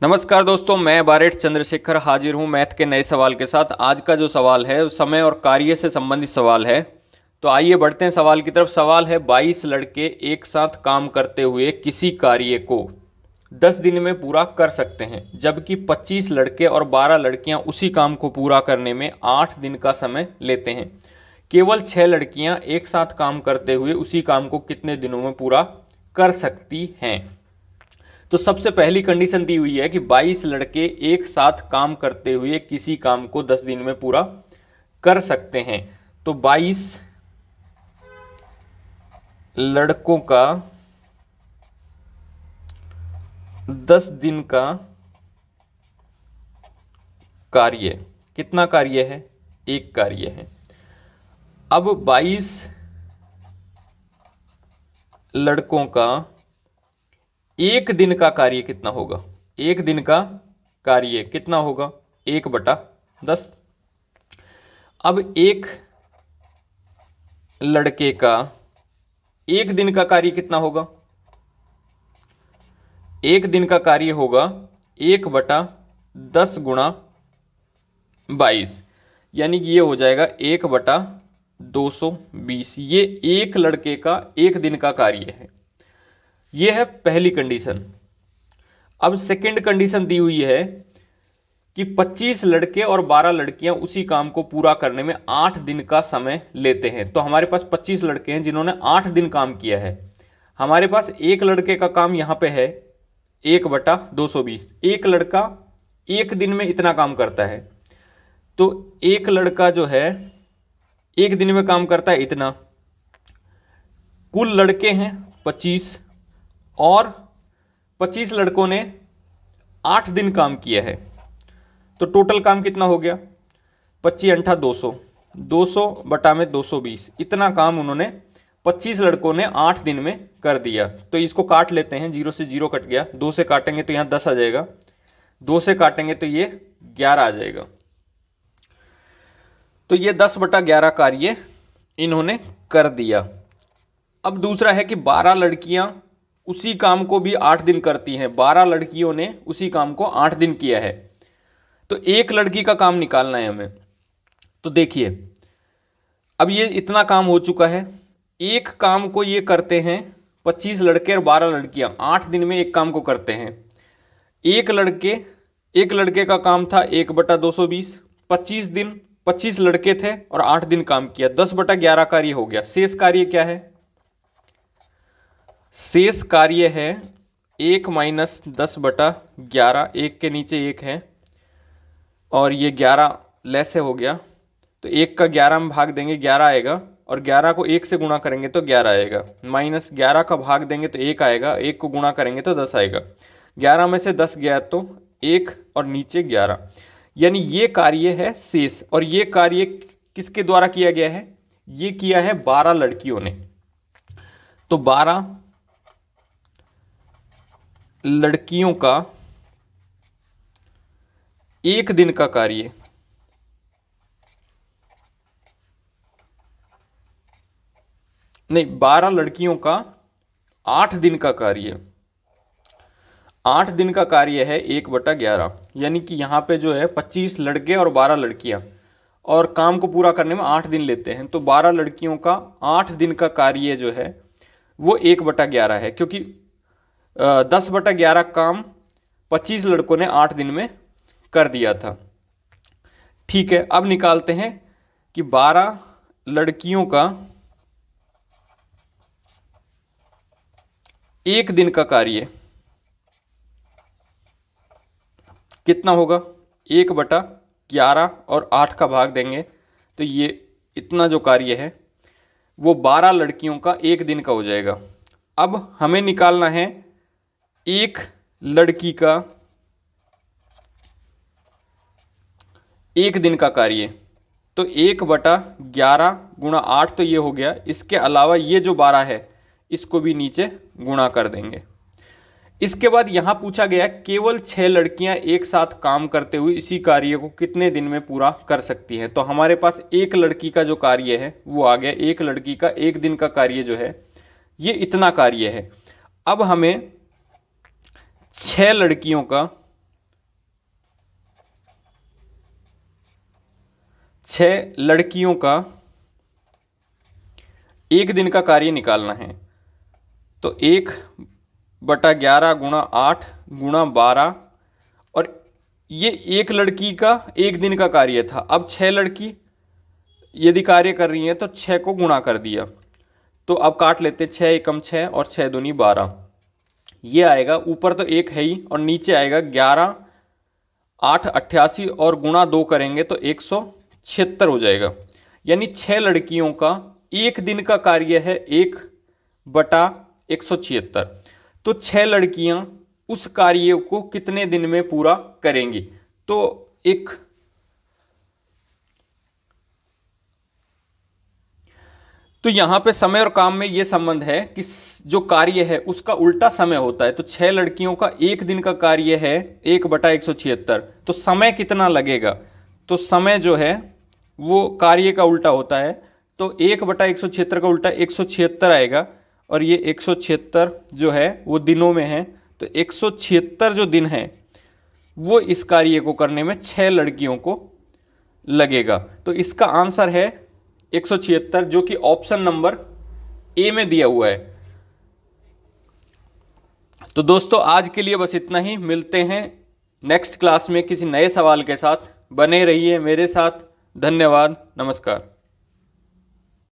नमस्कार दोस्तों, मैं बारेट चंद्रशेखर हाजिर हूं मैथ के नए सवाल के साथ। आज का जो सवाल है वो समय और कार्य से संबंधित सवाल है। तो आइए बढ़ते हैं सवाल की तरफ। सवाल है 22 लड़के एक साथ काम करते हुए किसी कार्य को 10 दिन में पूरा कर सकते हैं, जबकि 25 लड़के और 12 लड़कियां उसी काम को पूरा करने में 8 दिन का समय लेते हैं। केवल 6 लड़कियां एक साथ काम करते हुए उसी काम को कितने दिनों में पूरा कर सकती हैं। तो सबसे पहली कंडीशन दी हुई है कि 22 लड़के एक साथ काम करते हुए किसी काम को 10 दिन में पूरा कर सकते हैं। तो 22 लड़कों का 10 दिन का कार्य, कितना कार्य है? एक कार्य है। अब 22 लड़कों का एक दिन का कार्य कितना होगा? एक दिन का कार्य कितना होगा? 1/10। अब एक लड़के का एक दिन का कार्य कितना होगा? एक दिन का कार्य होगा 1/10 गुणा 22, यानी कि ये हो जाएगा 1/220। ये एक लड़के का एक दिन का कार्य है। ये है पहली कंडीशन। अब सेकंड कंडीशन दी हुई है कि 25 लड़के और 12 लड़कियां उसी काम को पूरा करने में 8 दिन का समय लेते हैं। तो हमारे पास 25 लड़के हैं जिन्होंने 8 दिन काम किया है। हमारे पास एक लड़के का काम यहां पे है 1/220। एक लड़का एक दिन में इतना काम करता है, तो एक लड़का जो है एक दिन में काम करता है इतना। कुल लड़के हैं 25 और 25 लड़कों ने 8 दिन काम किया है, तो टोटल काम कितना हो गया? 25 × 200, 200 बटा में 220। इतना काम उन्होंने 25 लड़कों ने 8 दिन में कर दिया। तो इसको काट लेते हैं, 0 से 0 कट गया, 2 से काटेंगे तो यहां 10 आ जाएगा, 2 से काटेंगे तो ये 11 आ जाएगा। तो ये 10/11 कार्य इन्होंने कर दिया। अब दूसरा है कि 12 लड़कियां उसी काम को भी 8 दिन करती हैं। 12 लड़कियों ने उसी काम को 8 दिन किया है, तो एक लड़की का काम निकालना है हमें। तो देखिए, अब ये इतना काम हो चुका है। एक काम को ये करते हैं 25 लड़के और 12 लड़कियां 8 दिन में एक काम को करते हैं। एक लड़के का काम था 1/220। 25 दिन 25 लड़के थे और 8 दिन काम किया, 10/11 कार्य हो गया। शेष कार्य क्या है? शेष कार्य है 1 - 10/11। एक के नीचे एक है और ये 11 लेस से हो गया, तो 1 का 11 में भाग देंगे 11 आएगा, और 11 को 1 से गुणा करेंगे तो 11 आएगा। -11 का भाग देंगे तो 1 आएगा, 1 को गुणा करेंगे तो 10 आएगा। 11 में से 10 गया तो 1 और नीचे 11, यानी ये कार्य है शेष। और ये कार्य किसके द्वारा किया गया है? ये किया है 12 लड़कियों ने। तो 12 लड़कियों का एक दिन का कार्य, नहीं, 12 लड़कियों का 8 दिन का कार्य। 8 दिन का कार्य है 1/11, यानी कि यहां पे जो है 25 लड़के और 12 लड़कियां, और काम को पूरा करने में 8 दिन लेते हैं। तो 12 लड़कियों का 8 दिन का कार्य जो है वो 1/11 है, क्योंकि 10/11 काम 25 लड़कों ने 8 दिन में कर दिया था। ठीक है, अब निकालते हैं कि 12 लड़कियों का एक दिन का कार्य कितना होगा? 1/11 और 8 का भाग देंगे तो ये इतना जो कार्य है वो 12 लड़कियों का एक दिन का हो जाएगा। अब हमें निकालना है एक लड़की का एक दिन का कार्य। तो 1/11 गुणा 8 तो ये हो गया, इसके अलावा ये जो 12 है इसको भी नीचे गुणा कर देंगे। इसके बाद यहां पूछा गया केवल 6 लड़कियां एक साथ काम करते हुए इसी कार्य को कितने दिन में पूरा कर सकती हैं। तो हमारे पास एक लड़की का जो कार्य है वो आ गया। एक लड़की का एक दिन का कार्य जो है ये इतना कार्य है। अब हमें 6 लड़कियों का 6 लड़कियों का एक दिन का कार्य निकालना है। तो 1/11 गुणा 8 गुणा 12, और ये एक लड़की का एक दिन का कार्य था। अब 6 लड़की यदि कार्य कर रही हैं तो 6 को गुणा कर दिया। तो अब काट लेते, 6 एकम 6 और 6 दूनी 12। ये आएगा, ऊपर तो 1 है ही और नीचे आएगा 11, 8 88 और गुणा 2 करेंगे तो 176 हो जाएगा। यानी 6 लड़कियों का एक दिन का कार्य है 1/176। तो 6 लड़कियां उस कार्य को कितने दिन में पूरा करेंगी? तो यहां पे समय और काम में यह संबंध है कि जो कार्य है उसका उल्टा समय होता है। तो 6 लड़कियों का एक दिन का कार्य है 1/176, तो समय कितना लगेगा? तो समय जो है वो कार्य का उल्टा होता है। तो 1/176 का उल्टा 176 आएगा, और ये 176 जो है वो दिनों में है। तो 176 जो दिन है वो इस कार्य को करने में 6 लड़कियों को लगेगा। तो इसका आंसर है 176, जो कि ऑप्शन नंबर ए में दिया हुआ है। तो दोस्तों आज के लिए बस इतना ही। मिलते हैं नेक्स्ट क्लास में किसी नए सवाल के साथ। बने रहिए मेरे साथ। धन्यवाद, नमस्कार।